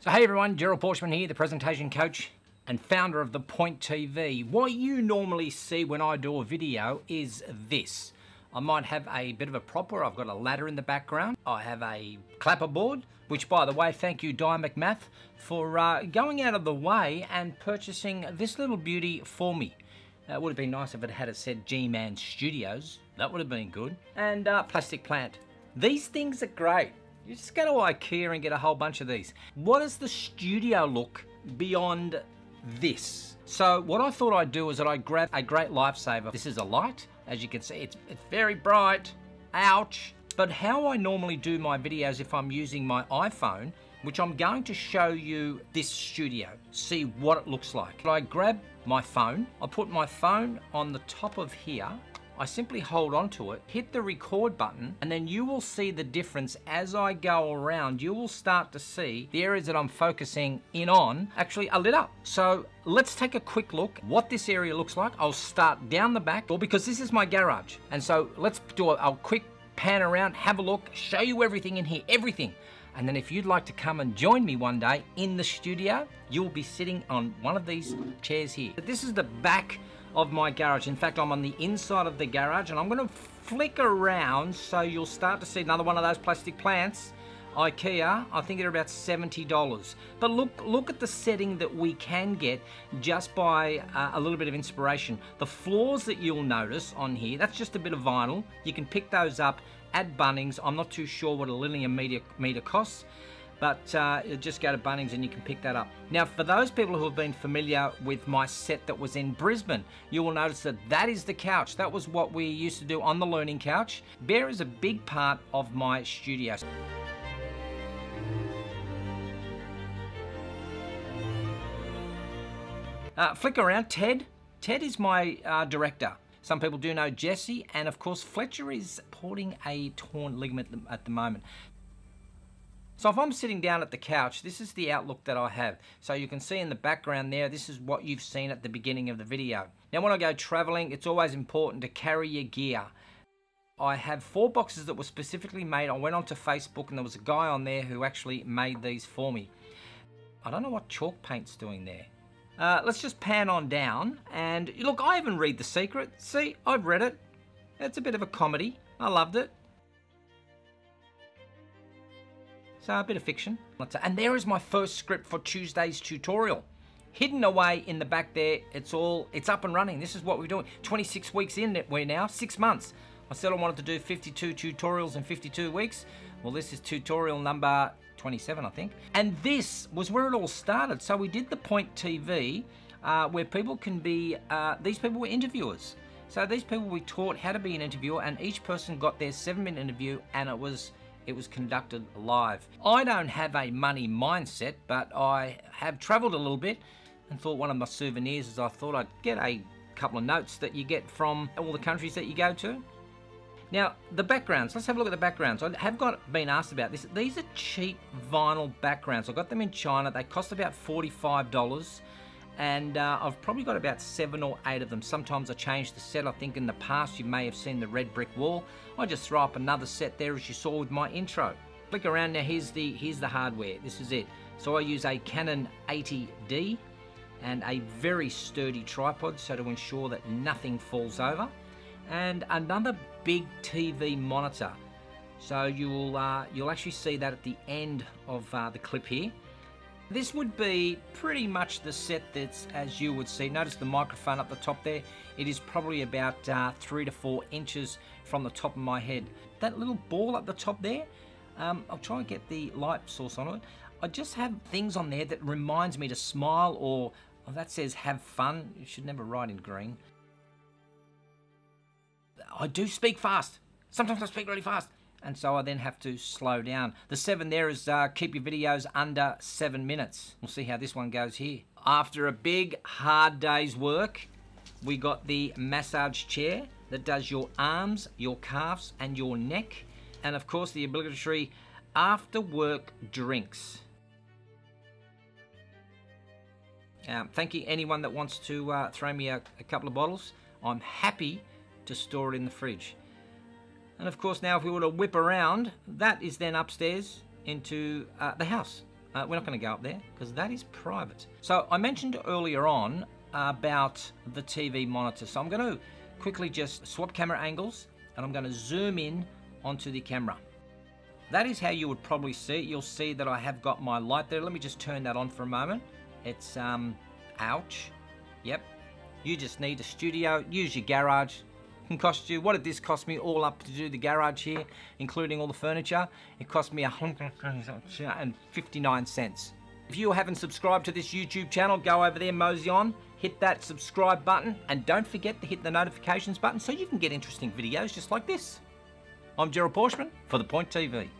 So hey everyone, Gerald Pauschmann here, the presentation coach and founder of the Point TV. What you normally see when I do a video is this. I might have a bit of a prop where I've got a ladder in the background. I have a clapper board, which by the way, thank you Di McMath for going out of the way and purchasing this little beauty for me. It would have been nice if it had said G-Man Studios. That would have been good. And plastic plant. These things are great. You just go to IKEA and get a whole bunch of these. What does the studio look beyond this? So what I thought I'd do is that I grab a great lifesaver. This is a light. As you can see, it's very bright. Ouch. But how I normally do my videos if I'm using my iPhone, which I'm going to show you this studio, see what it looks like. I grab my phone, I put my phone on the top of here, I simply hold onto it, hit the record button, and then you will see the difference as I go around. You will start to see the areas that I'm focusing in on actually are lit up. So let's take a quick look what this area looks like. I'll start down the back door because this is my garage. And so let's do a quick pan around, have a look, show you everything in here, everything. And then if you'd like to come and join me one day in the studio, you'll be sitting on one of these chairs here. This is the back of my garage. In fact, I'm on the inside of the garage and I'm going to flick around so you'll start to see another one of those plastic plants. IKEA, I think they're about $70. But look at the setting that we can get just by a little bit of inspiration. The floors that you'll notice on here, that's just a bit of vinyl. You can pick those up at Bunnings. I'm not too sure what a linear meter costs, but just go to Bunnings and you can pick that up. Now, for those people who have been familiar with my set that was in Brisbane, you will notice that that is the couch. That was what we used to do on the learning couch. Bear is a big part of my studio. Flick around, Ted. Ted is my director. Some people do know Jesse, and of course Fletcher is porting a torn ligament at the moment. So if I'm sitting down at the couch, this is the outlook that I have. So you can see in the background there, this is what you've seen at the beginning of the video. Now when I go traveling, it's always important to carry your gear. I have 4 boxes that were specifically made. I went onto Facebook and there was a guy on there who actually made these for me. I don't know what chalk paint's doing there. Let's just pan on down and look, I even read The Secret. See, I've read it. It's a bit of a comedy. I loved it. So a bit of fiction. And there is my first script for Tuesday's tutorial. Hidden away in the back there, it's up and running. This is what we're doing. 26 weeks in it, we're now, 6 months. I said I wanted to do 52 tutorials in 52 weeks. Well, this is tutorial number 27, I think. And this was where it all started. So we did the Point TV, where people can be, these people were interviewers. So these people we taught how to be an interviewer, and each person got their 7-minute interview, and it was conducted live. I don't have a money mindset, but I have traveled a little bit and thought one of my souvenirs is I thought I'd get a couple of notes that you get from all the countries that you go to. Now, the backgrounds, let's have a look at the backgrounds. I have been asked about this. These are cheap vinyl backgrounds. I got them in China. They cost about $45. And I've probably got about 7 or 8 of them. Sometimes I change the set. I think in the past you may have seen the red brick wall. I just throw up another set there as you saw with my intro. Click around now, here's the hardware. This is it. So I use a Canon 80D and a very sturdy tripod so to ensure that nothing falls over. And another big TV monitor. So you'll actually see that at the end of the clip here. This would be pretty much the set that's as you would see. Notice the microphone up the top there. It is probably about 3 to 4 inches from the top of my head. That little ball up the top there, I'll try and get the light source on it. I just have things on there that reminds me to smile, or that says have fun. You should never write in green. I do speak fast. Sometimes I speak really fast. And so I then have to slow down. The 7 there is keep your videos under 7 minutes. We'll see how this one goes here. After a big, hard day's work, we got the massage chair that does your arms, your calves, and your neck. And of course, the obligatory after work drinks. Thank you anyone that wants to throw me a couple of bottles. I'm happy to store it in the fridge. And of course now if we were to whip around, that is then upstairs into the house. We're not going to go up there because that is private. So I mentioned earlier on about the TV monitor. So I'm going to quickly just swap camera angles and I'm going to zoom in onto the camera. That is how you would probably see it. You'll see that I have got my light there. Let me just turn that on for a moment. It's, ouch. Yep. You just need a studio. Use your garage. It can cost you, what did this cost me all up to do the garage here, including all the furniture? It cost me $159. If you haven't subscribed to this YouTube channel, go over there, mosey on, hit that subscribe button, and don't forget to hit the notifications button so you can get interesting videos just like this. I'm Gerald Pauschmann for The Point TV.